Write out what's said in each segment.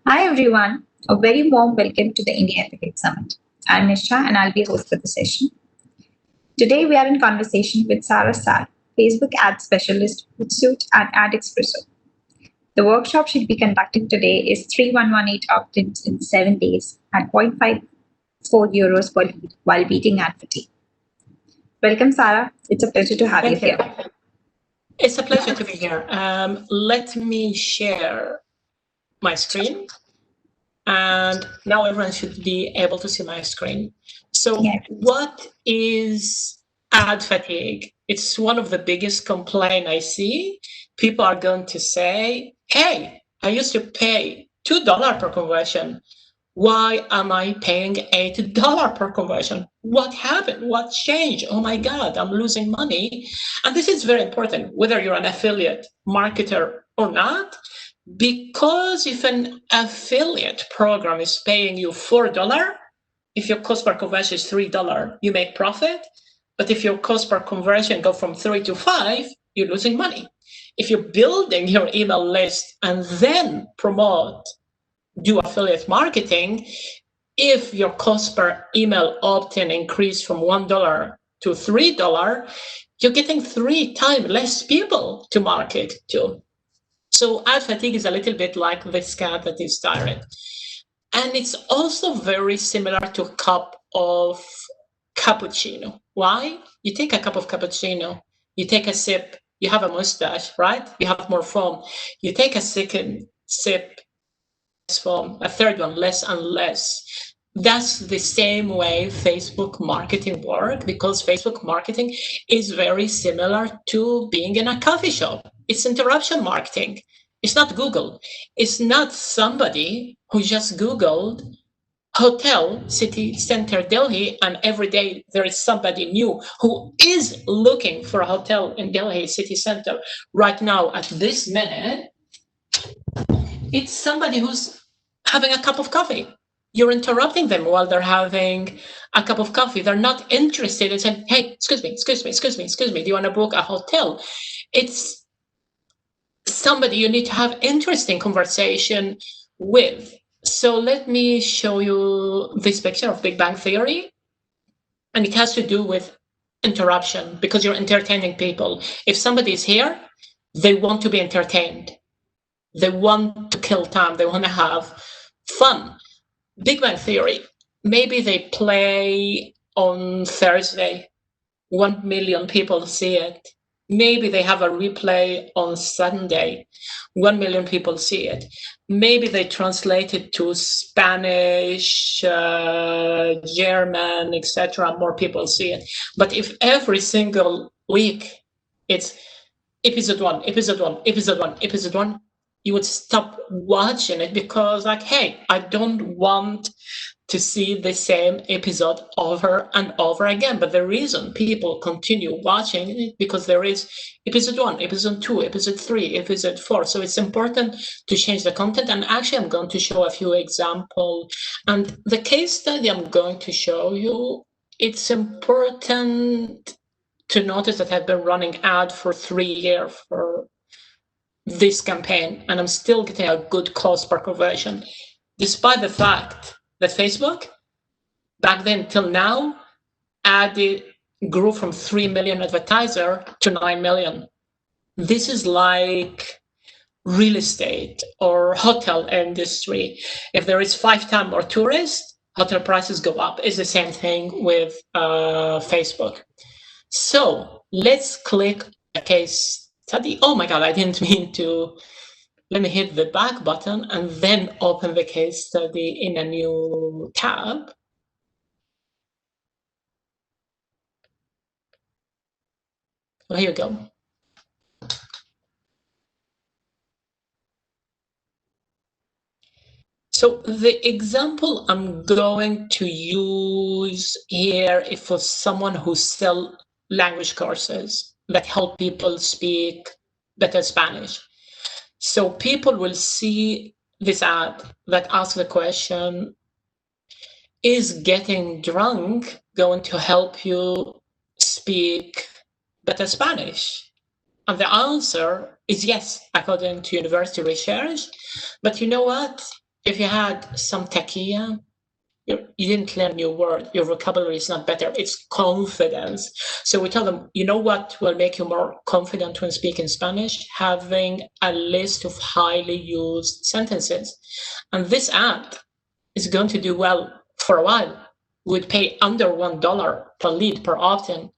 Hi everyone, a very warm welcome to the India Ethics Summit. I'm Nisha and I'll be host for the session. Today we are in conversation with Sarah Sar, Facebook ad specialist with Suit and Ad Espresso. The workshop she'll be conducting today is 3118 opt-ins in 7 days at 0.54 euros per lead while beating ad fatigue. Welcome Sarah, it's a pleasure to have you Thank you. here. It's a pleasure to be here. Let me share my screen. And now everyone should be able to see my screen. So what is ad fatigue? It's one of the biggest complaints I see. People are going to say, hey, I used to pay $2 per conversion. Why am I paying $8 per conversion? What happened? What changed? Oh my God, I'm losing money. And this is very important, whether you're an affiliate marketer or not, because if an affiliate program is paying you $4, if your cost per conversion is $3, you make profit. But if your cost per conversion go from 3 to 5, you're losing money. If you're building your email list and then do affiliate marketing, if your cost per email opt-in increase from $1 to $3, you're getting 3 times less people to market to. So ad fatigue is a little bit like this cat that is tired. And it's also very similar to a cup of cappuccino. Why? You take a cup of cappuccino, you take a sip, you have a mustache, right? You have more foam. You take a second sip, foam, a third one, less and less. That's the same way Facebook marketing works, because Facebook marketing is very similar to being in a coffee shop. It's interruption marketing. It's not Google. It's not somebody who just Googled hotel city center Delhi and every day there is somebody new who is looking for a hotel in Delhi city center right now at this minute. It's somebody who's having a cup of coffee. You're interrupting them while they're having a cup of coffee. They're not interested in saying, hey, excuse me, do you want to book a hotel? It's somebody you need to have interesting conversation with. So let me show you this picture of Big Bang Theory. And it has to do with interruption, because you're entertaining people. If somebody is here, they want to be entertained. They want to kill time. They want to have fun. Big Bang Theory, maybe they play on Thursday. 1 million people see it. Maybe they have a replay on Sunday. 1 million people see it. Maybe they translate it to Spanish, German, etc. More people see it. But if every single week it's episode one, you would stop watching it, because like, hey, I don't want to see the same episode over and over again. But the reason people continue watching it because there is episode 1, episode 2, episode 3, episode 4. So it's important to change the content. And actually, I'm going to show a few examples. And the case study I'm going to show you, it's important to notice that I've been running ad for 3 years for this campaign, and I'm still getting a good cost per conversion, despite the fact that Facebook, back then till now, grew from 3 million advertiser to 9 million. This is like real estate or hotel industry. If there is 5 times more tourists, hotel prices go up. It's the same thing with Facebook. So let's click a case study. Oh my God, I didn't mean to. Let me hit the back button and then open the case study in a new tab. Well, here you go. So the example I'm going to use here is for someone who sells language courses that help people speak better Spanish. So people will see this ad that asks the question, is getting drunk going to help you speak better Spanish? And the answer is yes, according to university research. But you know what? if you had some taquilla, you didn't learn a new word. Your vocabulary is not better. It's confidence. So we tell them, you know what will make you more confident when speaking Spanish? Having a list of highly used sentences. And this ad is going to do well for a while. We'd pay under $1 per lead per opt-in.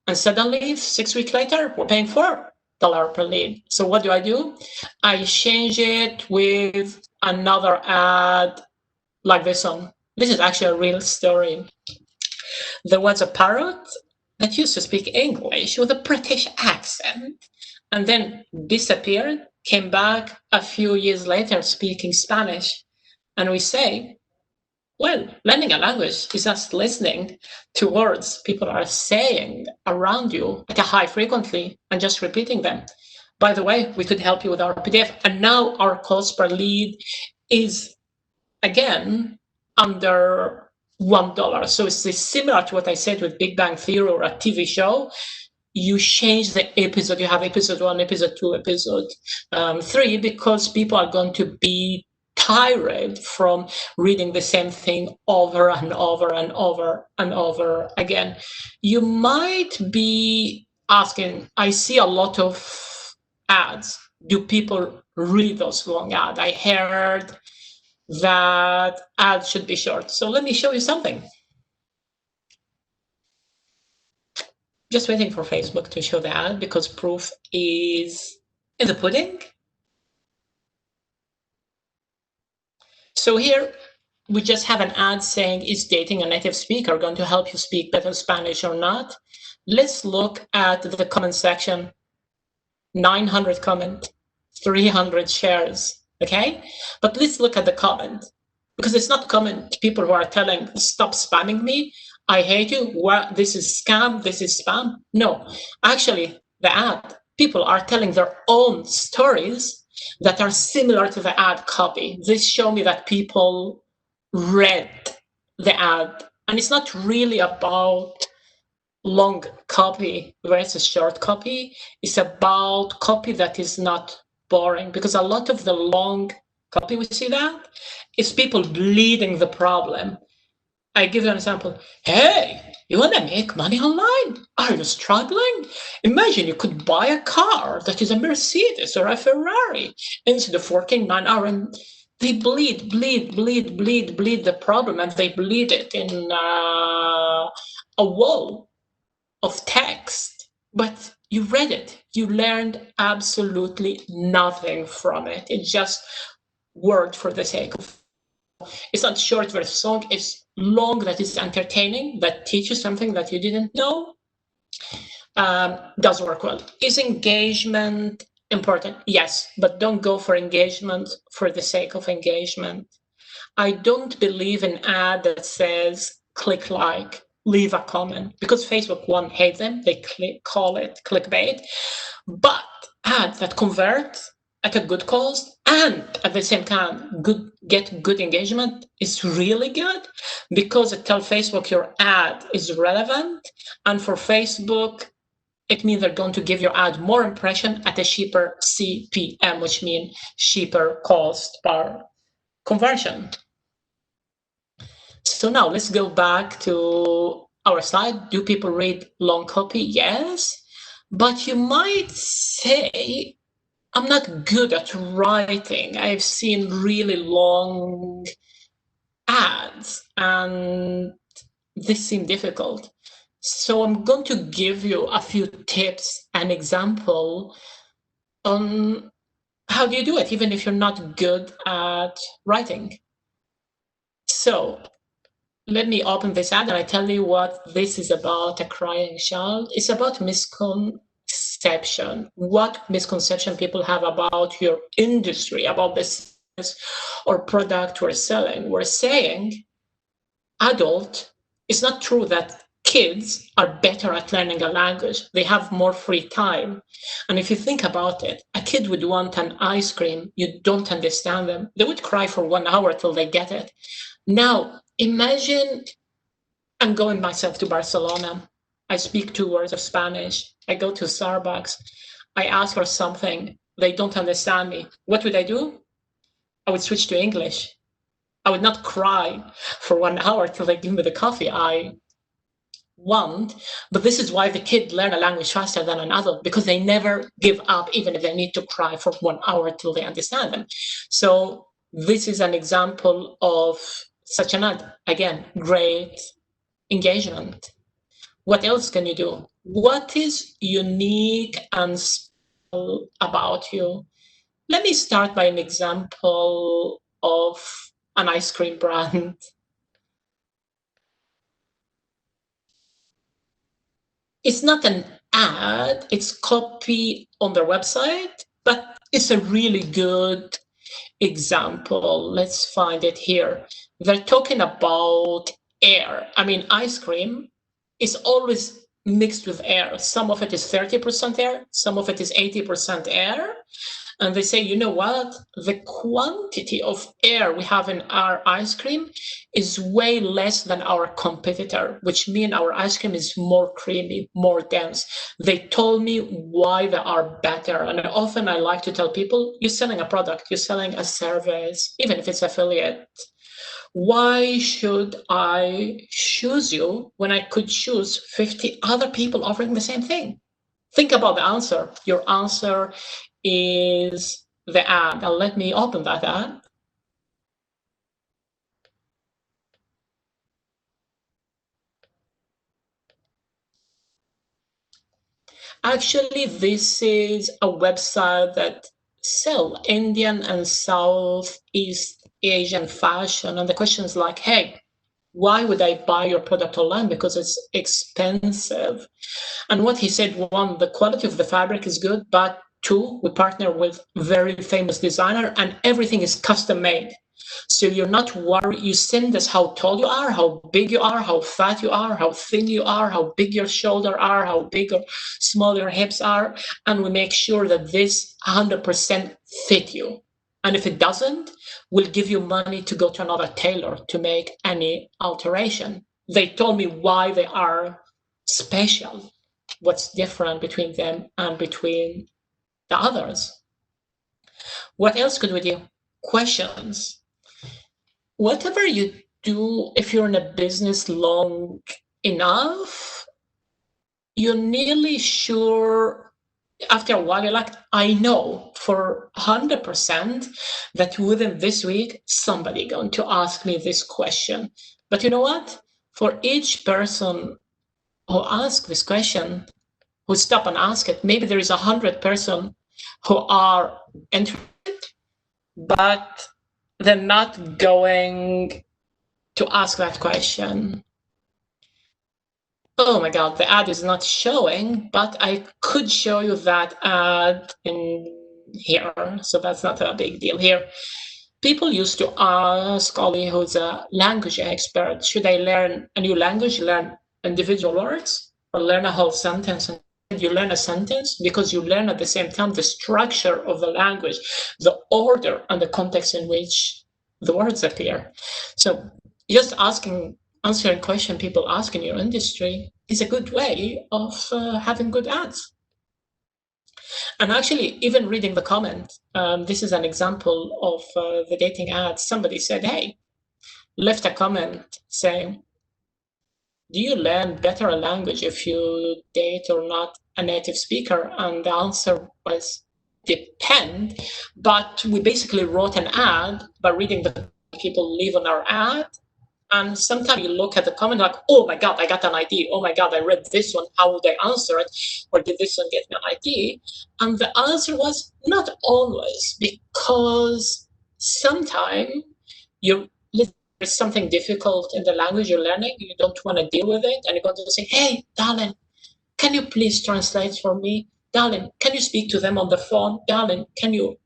And suddenly, 6 weeks later, we're paying $4 per lead. So what do? I change it with another ad like this one. This is actually a real story. There was a parrot that used to speak English with a British accent and then disappeared, came back a few years later speaking Spanish. And we say, well, learning a language is just listening to words people are saying around you at a high frequency and just repeating them. By the way, we could help you with our PDF. And now our cost per lead is, again, under $1. So it's similar to what I said with Big Bang Theory or a TV show. You change the episode. You have episode 1, episode 2, episode 3, because people are going to be tired from reading the same thing over and over and over and over again. You might be asking, I see a lot of ads. Do people read those long ads? I heard that ads should be short. So let me show you something. Just waiting for Facebook to show the ad because proof is in the pudding. So here we just have an ad saying, is dating a native speaker going to help you speak better Spanish or not? Let's look at the comment section. 900 comment, 300 shares. Okay, but let's look at the comment, because it's not comment people who are telling, stop spamming me, I hate you, what, this is scam, this is spam. No, actually the ad, people are telling their own stories that are similar to the ad copy. This show me that people read the ad, and it's not really about long copy versus short copy. It's about copy that is not boring, because a lot of the long copy we see that is people bleeding the problem. I give you an example. Hey, you want to make money online? Are you struggling? Imagine you could buy a car that is a Mercedes or a Ferrari instead of working 9 hours. And they bleed the problem, and they bleed it in a wall of text. But you read it. You learned absolutely nothing from it. It's just word for the sake of. It's not short versus long. It's long that is entertaining, that teaches something that you didn't know. Does work well. Is engagement important? Yes, but don't go for engagement for the sake of engagement. I don't believe in ad that says click like, leave a comment, because Facebook, one, hates them. They call it clickbait. But ads that convert at a good cost and at the same time get good engagement is really good, because it tells Facebook your ad is relevant. And for Facebook, it means they're going to give your ad more impression at a cheaper CPM, which means cheaper cost per conversion. So now let's go back to our slide. Do people read long copy? Yes. But you might say, I'm not good at writing. I've seen really long ads and this seemed difficult. So I'm going to give you a few tips and example on how do you do it, even if you're not good at writing. So let me open this ad and I tell you what this is about, a crying child. It's about misconception. What misconception people have about your industry, about this or product we're selling. We're saying adult, it's not true that kids are better at learning a language. They have more free time. And if you think about it, a kid would want an ice cream. You don't understand them. They would cry for 1 hour till they get it. Now, imagine I'm going myself to Barcelona. I speak 2 words of Spanish. I go to Starbucks. I ask for something. They don't understand me. What would I do? I would switch to English. I would not cry for 1 hour till they give me the coffee I want. But this is why the kid learn a language faster than an adult, because they never give up, even if they need to cry for 1 hour till they understand them. So this is an example of such an ad. Again, great engagement. What else can you do? What is unique and special about you? Let me start by an example of an ice cream brand. It's not an ad, it's copy on their website, but it's a really good example. Let's find it here. They're talking about air. I mean, ice cream is always mixed with air. Some of it is 30% air, some of it is 80% air. And they say, you know what? The quantity of air we have in our ice cream is way less than our competitor, which means our ice cream is more creamy, more dense. They told me why they are better. And often I like to tell people, you're selling a product, you're selling a service, even if it's affiliate. Why should I choose you when I could choose 50 other people offering the same thing? Think about the answer. Your answer is the ad. Now let me open that ad. Actually, this is a website that sell Indian and Southeast Asian fashion. And the question is like, hey, why would I buy your product online? Because it's expensive. And what he said, one, the quality of the fabric is good, but two, we partner with very famous designer and everything is custom made. So you're not worried. You send us how tall you are, how big you are, how fat you are, how thin you are, how big your shoulder are, how big or small your hips are. And we make sure that this 100% fit you. And if it doesn't, we'll give you money to go to another tailor to make any alteration. They told me why they are special, what's different between them and between the others. What else could we do? Questions. Whatever you do, if you're in a business long enough, you're nearly sure after a while, you're like, I know for 100% that within this week, somebody going to ask me this question. But you know what? For each person who asks this question, who stop and ask it, maybe there is 100 person who are interested, but they're not going to ask that question. Oh my God, the ad is not showing, but I could show you that ad in here. So that's not a big deal here. People used to ask Ollie, who's a language expert, should I learn a new language, learn individual words, or learn a whole sentence? And you learn a sentence because you learn at the same time the structure of the language, the order and the context in which the words appear. So just answering question people ask in your industry is a good way of having good ads. And actually, even reading the comment, this is an example of the dating ads. Somebody said, hey, left a comment saying, do you learn better a language if you date or not a native speaker? And the answer was, depend. But we basically wrote an ad by reading the people leave on our ad. And sometimes you look at the comment like, oh my God, I got an idea. Oh my God, I read this one. How would I answer it? Or did this one get me an idea? And the answer was not always, because sometimes there's something difficult in the language you're learning. You don't want to deal with it. And you're going to say, hey, darling, can you please translate for me? Darling, can you speak to them on the phone? Darling, can you...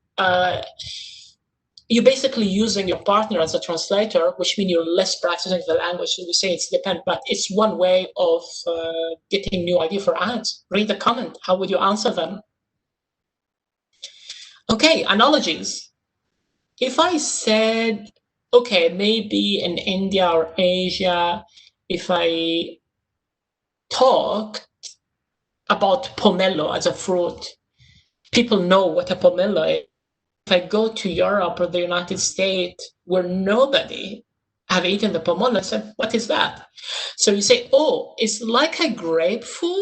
you're basically using your partner as a translator, which means you're less practicing the language. So we say it's depend, but it's one way of getting new idea for ads. Read the comment. How would you answer them? Okay, analogies. If I said, okay, maybe in India or Asia, if I talked about pomelo as a fruit, people know what a pomelo is. I go to Europe or the United States where nobody have eaten the pomelo, I said, what is that? So you say, oh, it's like a grapefruit,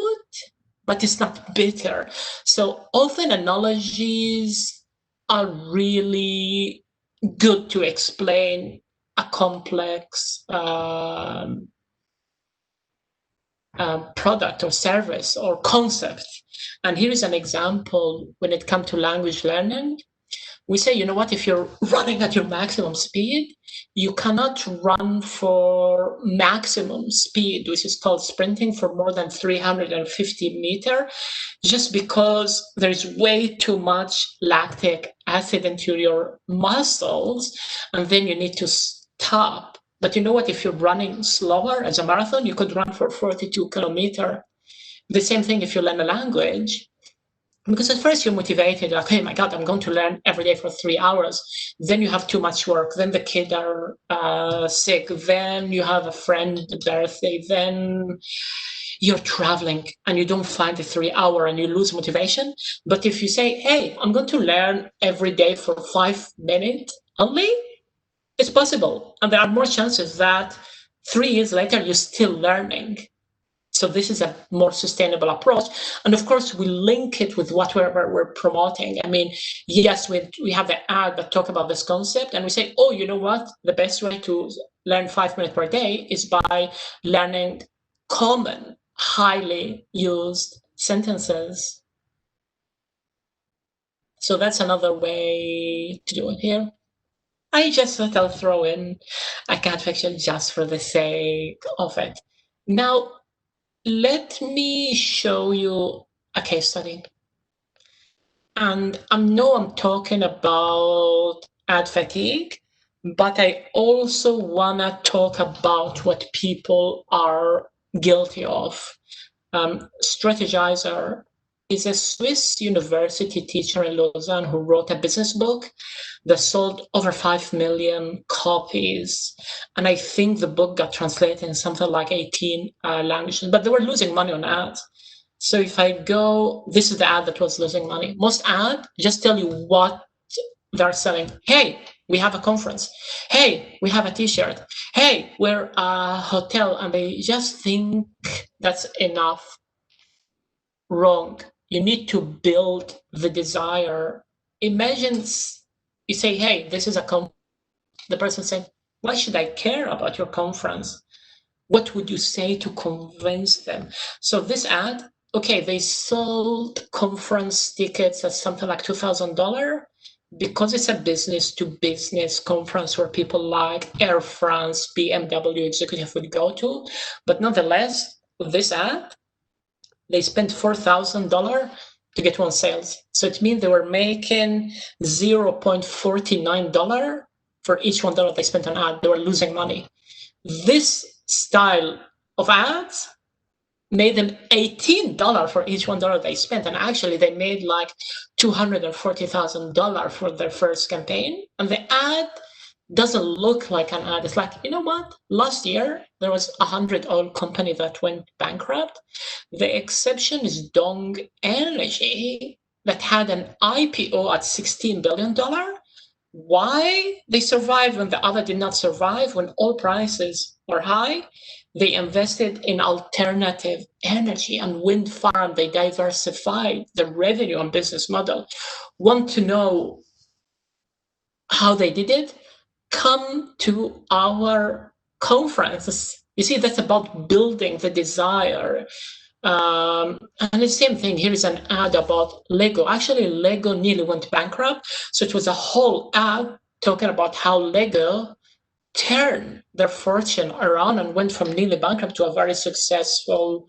but it's not bitter. So often analogies are really good to explain a complex product or service or concept. And here is an example when it comes to language learning. We say, you know what, if you're running at your maximum speed, you cannot run for maximum speed, which is called sprinting, for more than 350 meters, just because there's way too much lactic acid into your muscles, and then you need to stop. But you know what, if you're running slower as a marathon, you could run for 42 kilometers. The same thing if you learn a language. Because at first you're motivated, like, hey, my God, I'm going to learn every day for 3 hours. Then you have too much work. Then the kids are sick. Then you have a friend birthday. Then you're traveling and you don't find the 3 hour and you lose motivation. But if you say, hey, I'm going to learn every day for 5 minutes only, it's possible. And there are more chances that 3 years later, you're still learning. So this is a more sustainable approach. And of course, we link it with what we're promoting. I mean, yes, we have the ad that talk about this concept, and we say, oh, you know what? The best way to learn 5 minutes per day is by learning common, highly used sentences. So that's another way to do it here. I just thought I'll throw in a cat fiction just for the sake of it. Now, let me show you a case study. And I know I'm talking about ad fatigue, but I also want to talk about what people are guilty of. Strategizer is a Swiss university teacher in Lausanne who wrote a business book that sold over 5 million copies. And I think the book got translated in something like 18 languages, but they were losing money on ads. So if I go, this is the ad that was losing money. Most ads just tell you what they're selling. Hey, we have a conference. Hey, we have a t-shirt. Hey, we're a hotel. And they just think that's enough. Wrong. You need to build the desire. Imagine you say, hey, this is a conference. The person said, why should I care about your conference? What would you say to convince them? So this ad, okay, they sold conference tickets at something like $2,000 because it's a business to business conference where people like Air France, BMW executive would go to. But nonetheless, with this ad, they spent $4,000 to get one sales. So it means they were making $0.49 for each $1 they spent on ad. They were losing money. This style of ads made them $18 for each $1 they spent. And actually they made like $240,000 for their first campaign. And the ad doesn't look like an ad. It's like, you know what? Last year, there was 100 oil company that went bankrupt. The exception is Dong Energy that had an IPO at $16 billion. Why they survived when the other did not survive, when oil prices were high? They invested in alternative energy and wind farm. They diversified the revenue and business model. Want to know how they did it? Come to our conference. You see, that's about building the desire. And the same thing, here is an ad about Lego. Actually, Lego nearly went bankrupt. So it was a whole ad talking about how Lego turned their fortune around and went from nearly bankrupt to a very successful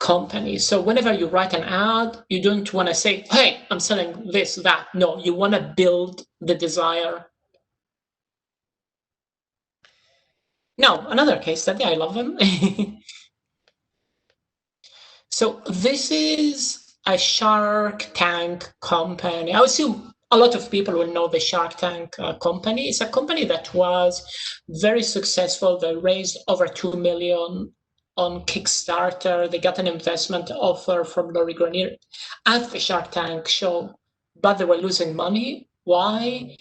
company. So whenever you write an ad, you don't want to say, hey, I'm selling this, that. No, you want to build the desire. Now, another case study, I love them. So this is a Shark Tank company. I assume a lot of people will know the Shark Tank company. It's a company that was very successful. They raised over 2 million on Kickstarter. They got an investment offer from Laurie Grenier at the Shark Tank show. but they were losing money. Why?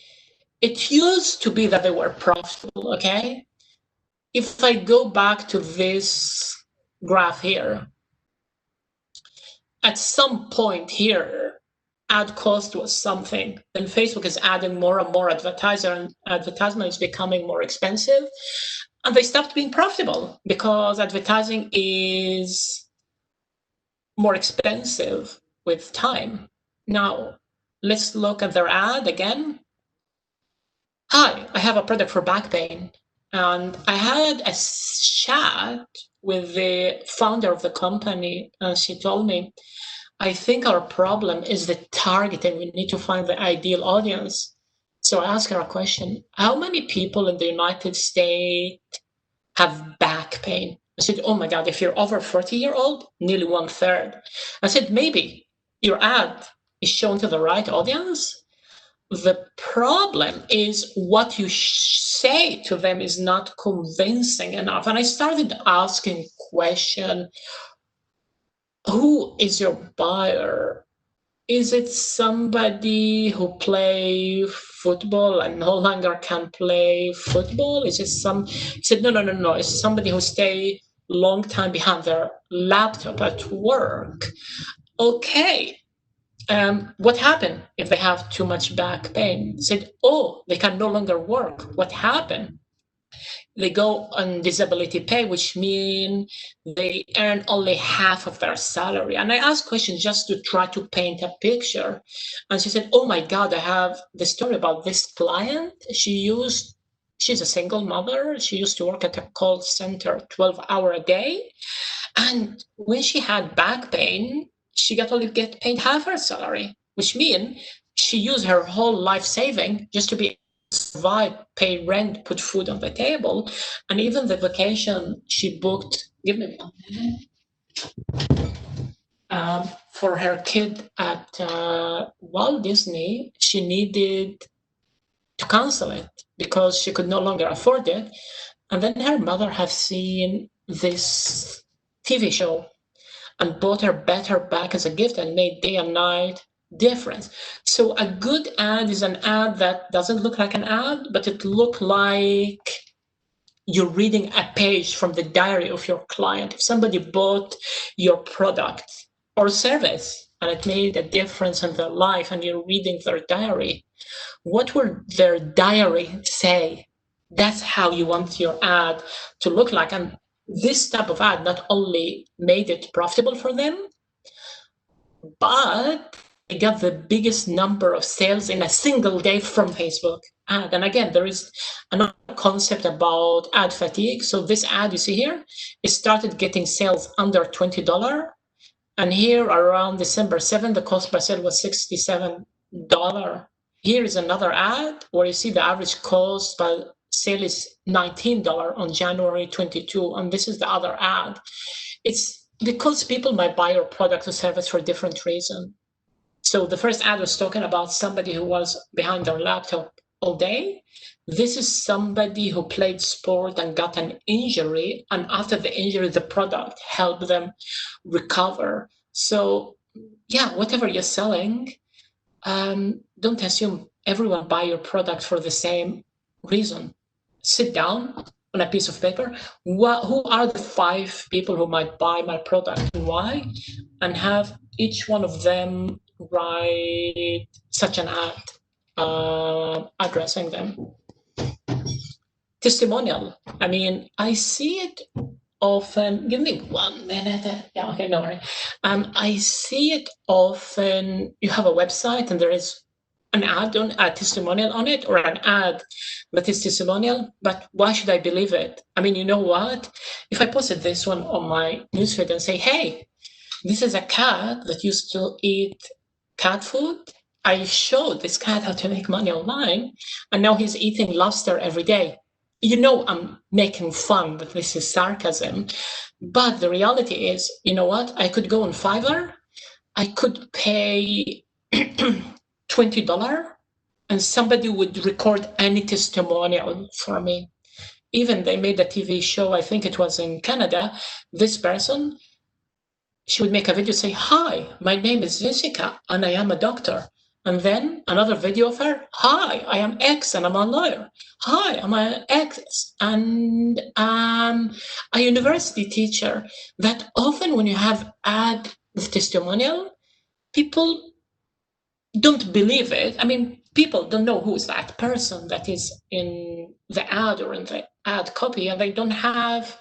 It used to be that they were profitable, okay? If I go back to this graph here, at some point here, ad cost was something. Then Facebook is adding more and more advertiser, and advertisement is becoming more expensive. And they stopped being profitable because advertising is more expensive with time. Now, let's look at their ad again. Hi, I have a product for back pain. And I had a chat with the founder of the company, and she told me, I think our problem is the targeting. We need to find the ideal audience. So I asked her a question. How many people in the United States have back pain? I said, oh my God, if you're over 40-year-old, nearly 1/3. I said, maybe your ad is shown to the right audience. The problem is what you say to them is not convincing enough. And I started asking question, who is your buyer? Is it somebody who play football and no longer can play football? Is it he said, no. It's somebody who stay long time behind their laptop at work. Okay. What happened if they have too much back pain? Said, oh, they can no longer work. What happened? They go on disability pay, which means they earn only half of their salary. And I asked questions just to try to paint a picture. And she said, oh my God, I have the story about this client. She's a single mother. She used to work at a call center 12 hours a day. And when she had back pain, she got only get paid half her salary, which means she used her whole life saving just to be able to survive, pay rent, put food on the table. And even the vacation she booked, give me 1 minute, for her kid at Walt Disney, she needed to cancel it because she could no longer afford it. And then her mother had seen this TV show and bought her better back as a gift and made day and night difference. So a good ad is an ad that doesn't look like an ad, but it looks like you're reading a page from the diary of your client. If somebody bought your product or service and it made a difference in their life and you're reading their diary, what will their diary say? That's how you want your ad to look like. And this type of ad not only made it profitable for them, but they got the biggest number of sales in a single day from Facebook ad. And again, there is another concept about ad fatigue. So this ad you see here, it started getting sales under $20. And here around December 7th, the cost per sale was $67. Here is another ad where you see the average cost per sale is $19 on January 22. And this is the other ad. It's because people might buy your product or service for different reasons. So the first ad was talking about somebody who was behind their laptop all day. This is somebody who played sport and got an injury. And after the injury, the product helped them recover. So yeah, whatever you're selling, don't assume everyone buy your product for the same reason. Sit down on a piece of paper. Who are the 5 people who might buy my product and why? And have each one of them write such an ad addressing them. Testimonial. I mean, I see it often. Give me 1 minute. Yeah, okay, no worry. I see it often. You have a website and there is an ad on a testimonial on it, or an ad that is testimonial, but why should I believe it? I mean, you know what? If I posted this one on my newsfeed and say, hey, this is a cat that used to eat cat food. I showed this cat how to make money online, and now he's eating lobster every day. You know, I'm making fun that this is sarcasm, but the reality is, you know what? I could go on Fiverr, I could pay $20 and somebody would record any testimonial for me. Even they made a TV show, I think it was in Canada. This person, she would make a video say, hi, my name is Jessica and I am a doctor. And then another video of her. Hi, I am X and I'm a lawyer. Hi, I'm an X and I'm a university teacher. That often when you have ad with testimonial, people don't believe it. I mean, people don't know who is that person that is in the ad or in the ad copy, and they don't have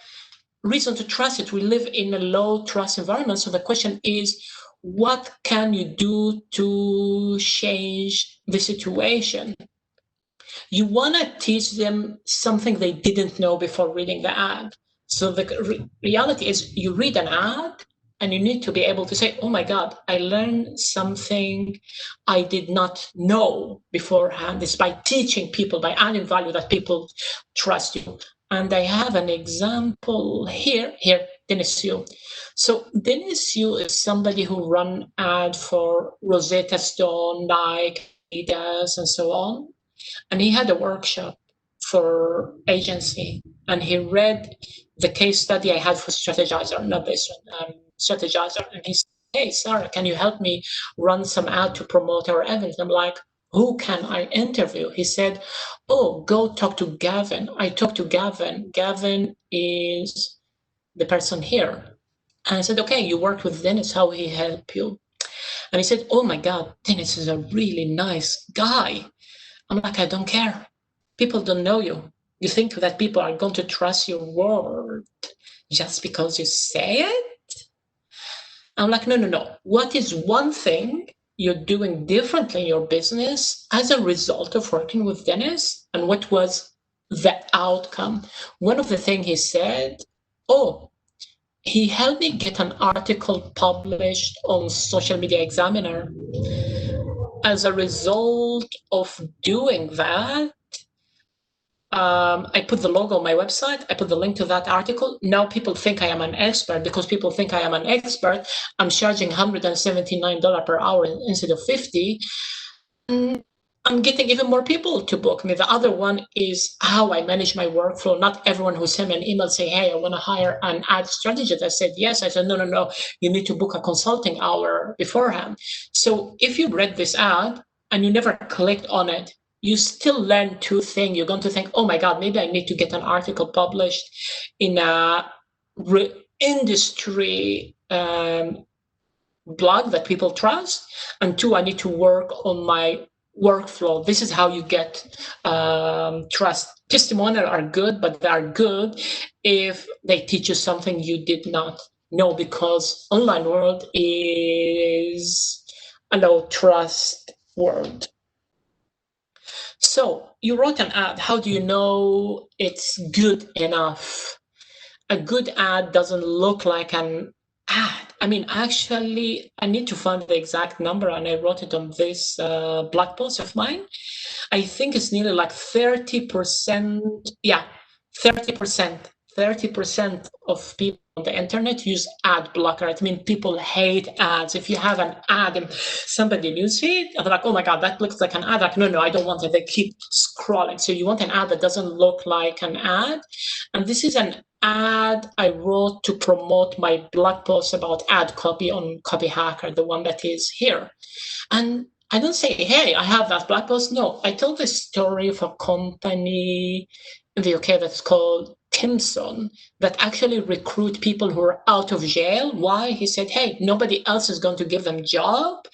reason to trust it. We live in a low trust environment. So the question is, what can you do to change the situation? You want to teach them something they didn't know before reading the ad. So the reality is you read an ad and you need to be able to say, oh my God, I learned something I did not know beforehand. It's by teaching people, by adding value that people trust you. And I have an example here, Dennis Yu. So Dennis Yu is somebody who run ad for Rosetta Stone, Nike, Adidas, and so on. And he had a workshop for agency, and he read the case study I had for Strategizer, not this one, Strategizer. And he said, hey, Sarah, can you help me run some ad to promote our event? I'm like, who can I interview? He said, oh, go talk to Gavin. I talked to Gavin. Gavin is the person here. And I said, okay, you worked with Dennis, how he helped you? And he said, oh my God, Dennis is a really nice guy. I'm like, I don't care. People don't know you. You think that people are going to trust your word just because you say it? I'm like, no. What is one thing you're doing differently in your business as a result of working with Dennis? And what was the outcome? One of the things he said, oh, he helped me get an article published on Social Media Examiner. As a result of doing that, I put the logo on my website. I put the link to that article. Now people think I am an expert. Because people think I am an expert, I'm charging $179 per hour instead of $50. And I'm getting even more people to book me. The other one is how I manage my workflow. Not everyone who sent me an email say, hey, I want to hire an ad strategist. I said, yes. I said, no. You need to book a consulting hour beforehand. So if you read this ad and you never clicked on it, you still learn two things. You're going to think, oh my God, maybe I need to get an article published in a industry blog that people trust. And two, I need to work on my workflow. This is how you get trust. Testimonials are good, but they are good if they teach you something you did not know, because online world is a low trust world. So you wrote an ad. How do you know it's good enough? A good ad doesn't look like an ad. I mean, actually, I need to find the exact number, and I wrote it on this blog post of mine. I think it's nearly like 30%. Yeah, 30%. 30% of people on the internet use ad blocker. I mean, people hate ads. If you have an ad and somebody news feed, they're like, oh my God, that looks like an ad. Like, no, I don't want it. They keep scrolling. So you want an ad that doesn't look like an ad. And this is an ad I wrote to promote my blog post about ad copy on Copy Hacker, the one that is here. And I don't say, hey, I have that blog post. No, I tell the story of a company in the UK that's called Timson that actually recruit people who are out of jail. Why? He said, hey, nobody else is going to give them job.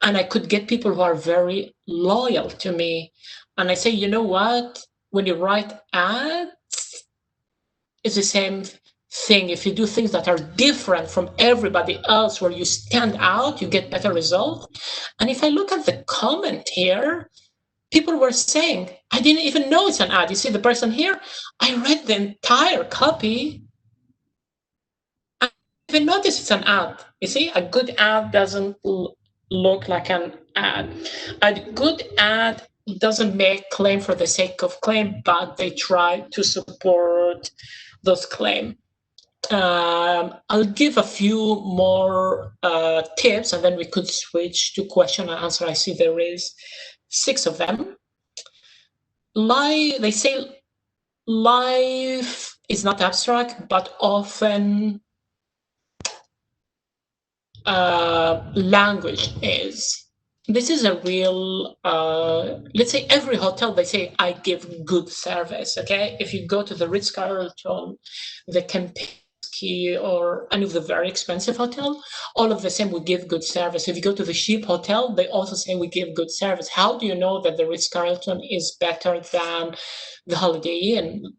And I could get people who are very loyal to me. And I say, you know what? When you write ads, it's the same thing. If you do things that are different from everybody else, where you stand out, you get better results. And if I look at the comment here, people were saying, I didn't even know it's an ad. You see the person here? I read the entire copy. I didn't even notice it's an ad. You see, a good ad doesn't look like an ad. A good ad doesn't make claim for the sake of claim, but they try to support those claims. I'll give a few more tips, and then we could switch to question and answer. I see there is 6 of them. They say life is not abstract, but often language is. this is a real, let's say every hotel, they say, I give good service, okay? If you go to the Ritz-Carlton, the Kempinski, or any of the very expensive hotel, all of the same, we give good service. If you go to the cheap hotel, they also say we give good service. How do you know that the Ritz-Carlton is better than the Holiday Inn?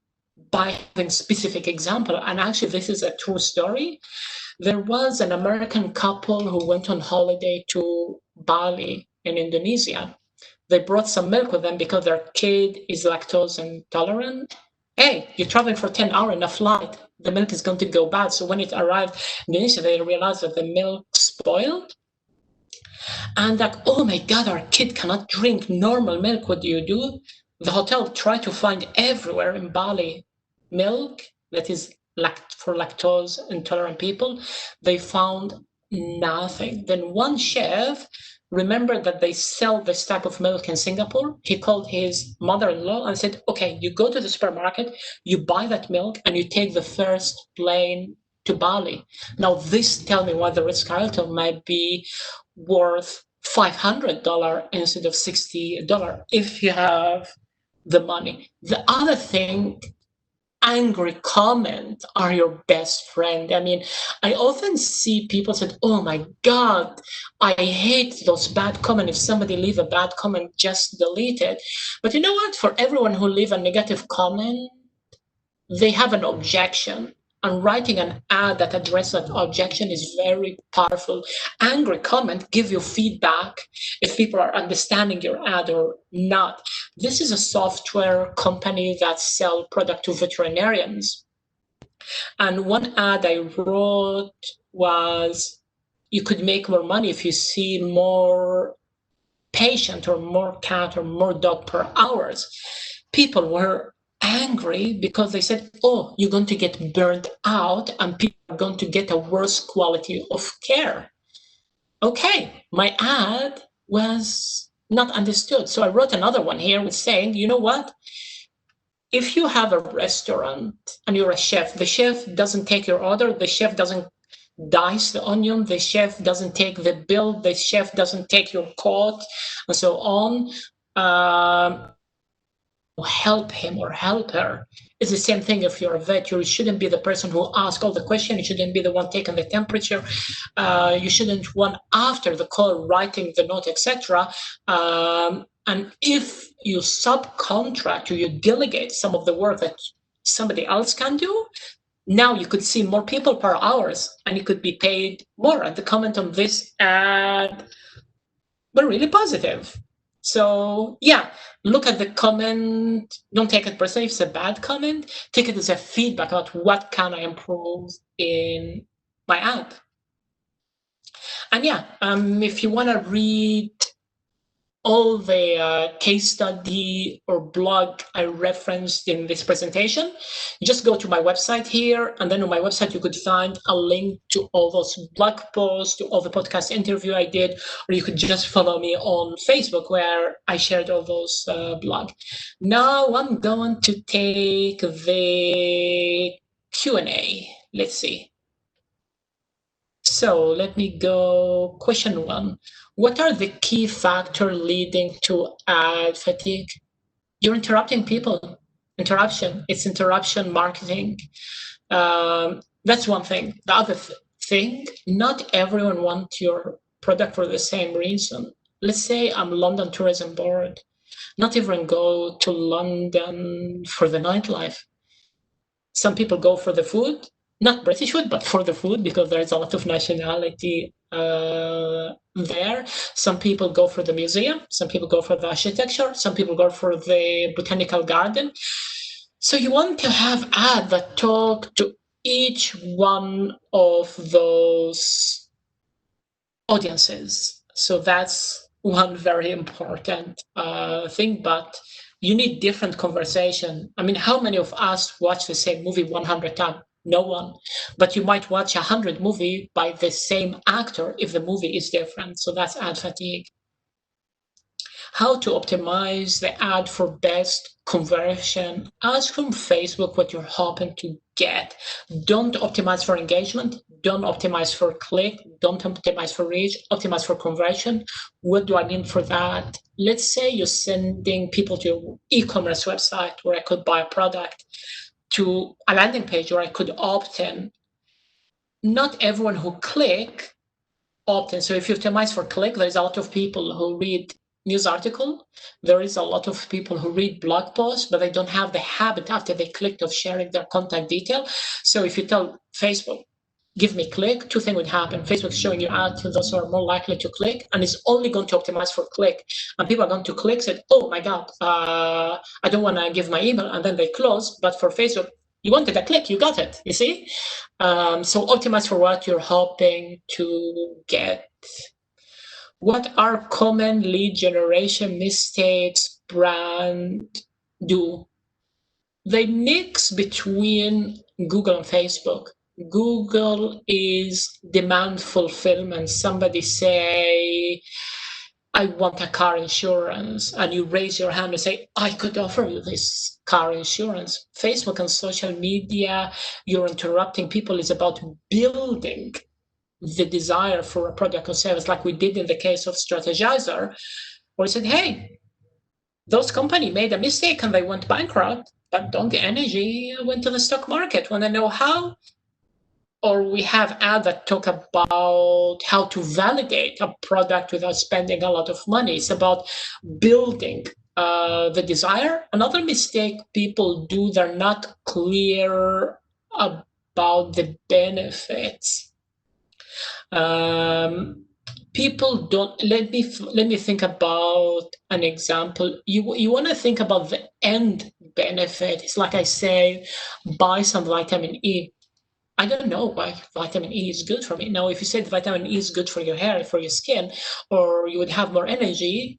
By having specific example, and actually this is a true story. There was an American couple who went on holiday to Bali in Indonesia. They brought some milk with them because their kid is lactose intolerant. Hey, you're traveling for 10 hours in a flight. The milk is going to go bad. So when it arrived in Indonesia, they realized that the milk spoiled. And like, oh my God, our kid cannot drink normal milk. What do you do? The hotel tried to find everywhere in Bali milk that is for lactose intolerant people. They found nothing. Then one chef remembered that they sell this type of milk in Singapore. He called his mother-in-law and said, okay, you go to the supermarket, you buy that milk, and you take the first plane to Bali. Now, this tell me why the Ritz-Carlton might be worth $500 instead of $60 if you have the money. The other thing, angry comment are your best friend. I mean, I often see people say, oh my God, I hate those bad comments. If somebody leave a bad comment, just delete it. But you know what? For everyone who leave a negative comment, they have an objection. And writing an ad that addresses that objection is very powerful. Angry comment give you feedback if people are understanding your ad or not. This is a software company that sell product to veterinarians. And one ad I wrote was, you could make more money if you see more patient or more cat or more dog per hours. People were angry because they said, oh, you're going to get burnt out and people are going to get a worse quality of care. Okay, my ad was not understood. So I wrote another one here with saying, you know what? If you have a restaurant and you're a chef, the chef doesn't take your order, the chef doesn't dice the onion, the chef doesn't take the bill, the chef doesn't take your coat, and so on. Help him or help her. It's the same thing if you're a vet. You shouldn't be the person who asks all the questions. You shouldn't be the one taking the temperature. You shouldn't one after the call writing the note, etc. And if you subcontract or you delegate some of the work that somebody else can do, now you could see more people per hours and you could be paid more. And the comment on this ad were really positive. So yeah, look at the comment. Don't take it personally if it's a bad comment. Take it as a feedback about what can I improve in my ad. And yeah, if you want to read all the case study or blog I referenced in this presentation, just go to my website here, and then on my website you could find a link to all those blog posts, to all the podcast interview I did, or you could just follow me on Facebook where I shared all those blog. Now I'm going to take the Q&A. Let's see. So let me go question 1. What are the key factors leading to ad fatigue? You're interrupting people. Interruption. It's interruption marketing. That's one thing. The other thing, not everyone wants your product for the same reason. Let's say I'm London Tourism Board. Not everyone go to London for the nightlife. Some people go for the food, not British food, but for the food, because there's a lot of nationality there. Some people go for the museum, some people go for the architecture, some people go for the botanical garden. So you want to have ads that talk to each one of those audiences. So that's one very important thing, but you need different conversation. I mean, how many of us watch the same movie 100 times? No one. But you might watch 100 movies by the same actor if the movie is different. So that's ad fatigue. How to optimize the ad for best conversion. Ask from Facebook what you're hoping to get. Don't optimize for engagement. don't optimize for click, don't optimize for reach, optimize for conversion. What do I mean for that? Let's say you're sending people to your e-commerce website where I could buy a product, to a landing page where I could opt in. Not everyone who click opt in. So if you optimize for click, there's a lot of people who read news article. There is a lot of people who read blog posts, but they don't have the habit after they clicked of sharing their contact detail. So if you tell Facebook, give me click, two things would happen. Facebook's showing you ads to those who are more likely to click, and it's only going to optimize for click. And people are going to click, say, oh my God, I don't want to give my email, and then they close. But for Facebook, you wanted a click, you got it, you see? So optimize for what you're hoping to get. What are common lead generation mistakes brands do? They mix between Google and Facebook. Google is demand fulfillment. Somebody say, I want a car insurance, and you raise your hand and say, I could offer you this car insurance. Facebook and social media, you're interrupting people, is about building the desire for a product or service, like we did in the case of Strategizer, where we said, hey, those company made a mistake and they went bankrupt, but Dong Energy went to the stock market. Want to know how? Or we have ads that talk about how to validate a product without spending a lot of money. It's about building the desire. Another mistake people do, they're not clear about the benefits. People don't. Let me think about an example. You want to think about the end benefit. It's like I say, buy some vitamin E. I don't know why vitamin E is good for me. Now, if you said vitamin E is good for your hair, for your skin, or you would have more energy,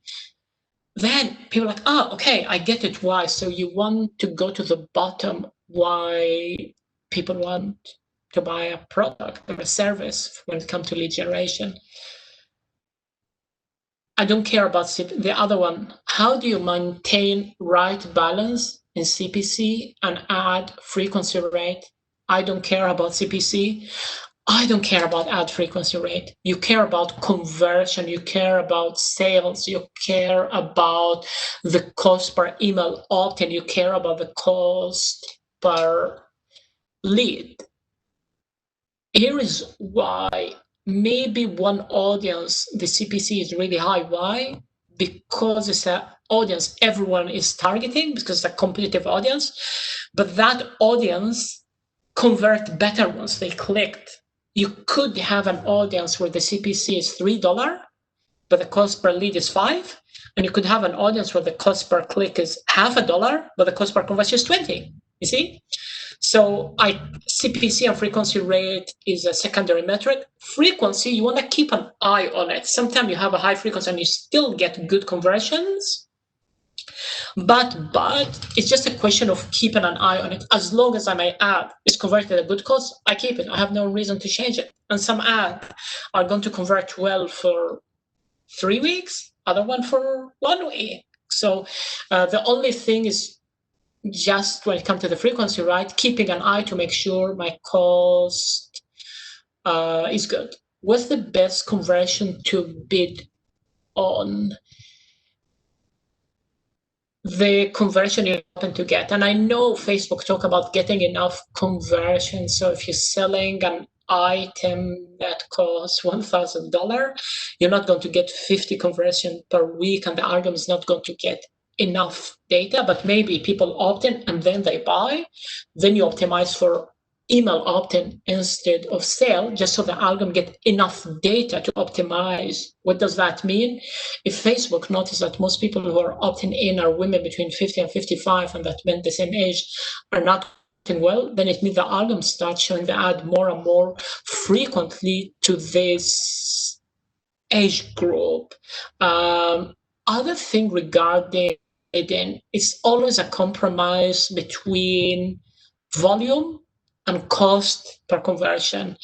then people are like, oh, okay, I get it. Why? So you want to go to the bottom why people want to buy a product or a service when it comes to lead generation. I don't care about the other one. How do you maintain right balance in CPC and ad frequency rate? I don't care about CPC. I don't care about ad frequency rate. You care about conversion. You care about sales. You care about the cost per email opt-in. You care about the cost per lead. Here is why. Maybe one audience, the CPC is really high. Why? Because it's an audience everyone is targeting, because it's a competitive audience, but that audience convert better once they clicked. You could have an audience where the CPC is $3, but the cost per lead is $5. And you could have an audience where the cost per click is $0.50, but the cost per conversion is $20. You see? So CPC and frequency rate is a secondary metric. Frequency, you want to keep an eye on it. Sometimes you have a high frequency and you still get good conversions. But it's just a question of keeping an eye on it. As long as my ad is converted at a good cost, I keep it. I have no reason to change it. And some ads are going to convert well for 3 weeks, other one for 1 week. So the only thing is, just when it comes to the frequency, right, keeping an eye to make sure my cost is good. What's the best conversion to bid on? The conversion you're hoping to get. And I know Facebook talk about getting enough conversion. So if you're selling an item that costs $1,000, you're not going to get 50 conversion per week, and the algorithm is not going to get enough data, but maybe people opt in and then they buy. Then you optimize for email opt-in instead of sale, just so the algorithm get enough data to optimize. What does that mean? If Facebook notices that most people who are opting in are women between 50 and 55, and that men the same age are not opting well, then it means the algorithm starts showing the ad more and more frequently to this age group. Other thing regarding it, it's always a compromise between volume and cost per conversion.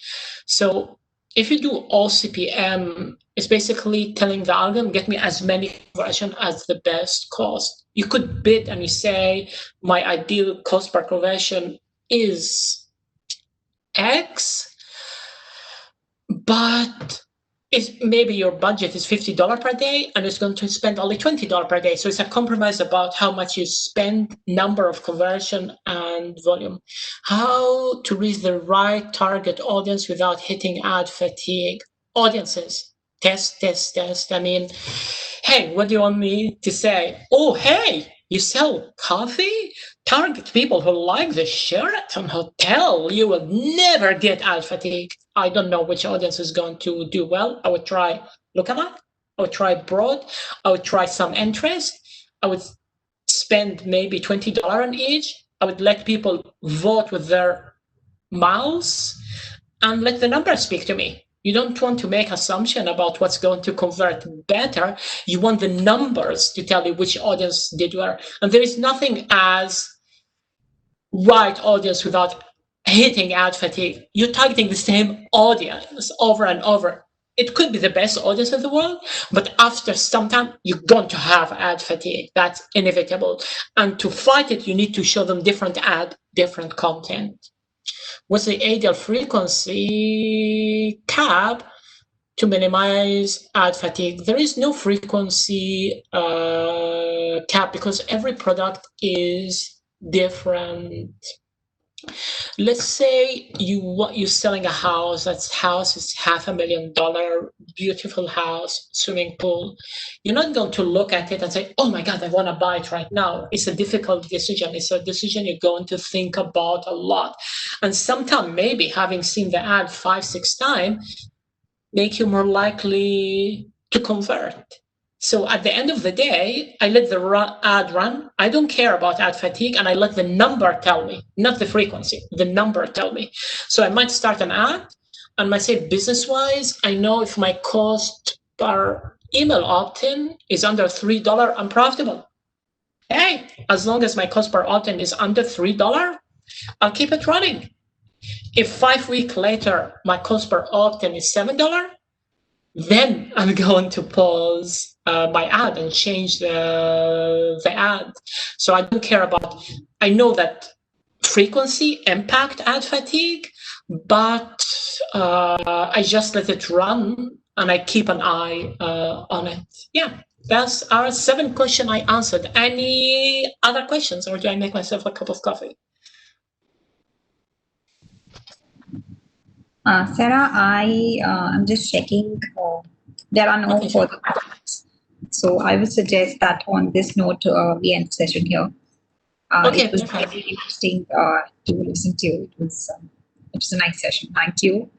So if you do all CPM, it's basically telling the algorithm, get me as many conversion as the best cost. You could bid and you say, my ideal cost per conversion is X, but maybe your budget is $50 per day and it's going to spend only $20 per day. So it's a compromise about how much you spend, number of conversion, and volume. How to reach the right target audience without hitting ad fatigue. Audiences. Test. I mean, hey, what do you want me to say? Oh, hey, you sell coffee? Target people who like the Sheraton Hotel. You will never get ad fatigue. I don't know which audience is going to do well. I would try lookalike. I would try broad. I would try some interest. I would spend maybe $20 on each. I would let people vote with their mouths and let the numbers speak to me. You don't want to make assumption about what's going to convert better. You want the numbers to tell you which audience did well. And there is nothing as right audience without hitting ad fatigue. You're targeting the same audience over and over. It could be the best audience in the world, but after some time, you're going to have ad fatigue. That's inevitable. And to fight it, you need to show them different ad, different content. What's the ideal frequency cap to minimize ad fatigue? There is no frequency cap because every product is different. Let's say you're selling a house. That house is $500,000, beautiful house, swimming pool. You're not going to look at it and say, "Oh my God, I want to buy it right now." It's a difficult decision. It's a decision you're going to think about a lot. And sometimes maybe having seen the ad 5-6 times make you more likely to convert. So at the end of the day, I let the ad run. I don't care about ad fatigue, and I let the number tell me, not the frequency, the number tell me. So I might start an ad and might say, business-wise, I know if my cost per email opt-in is under $3, I'm profitable. Hey, as long as my cost per opt-in is under $3, I'll keep it running. If 5 weeks later, my cost per opt-in is $7, then I'm going to pause my ad and change the ad. So I don't care about, I know that frequency impact ad fatigue, but I just let it run and I keep an eye on it. Yeah, that's our 7 questions I answered. Any other questions, or do I make myself a cup of coffee? Sarah, I'm just checking. There are no further questions. So I would suggest that on this note, we end the session here. It was very interesting to listen to. It was a nice session. Thank you.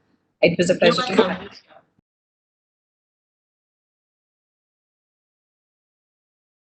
It was a pleasure to have you.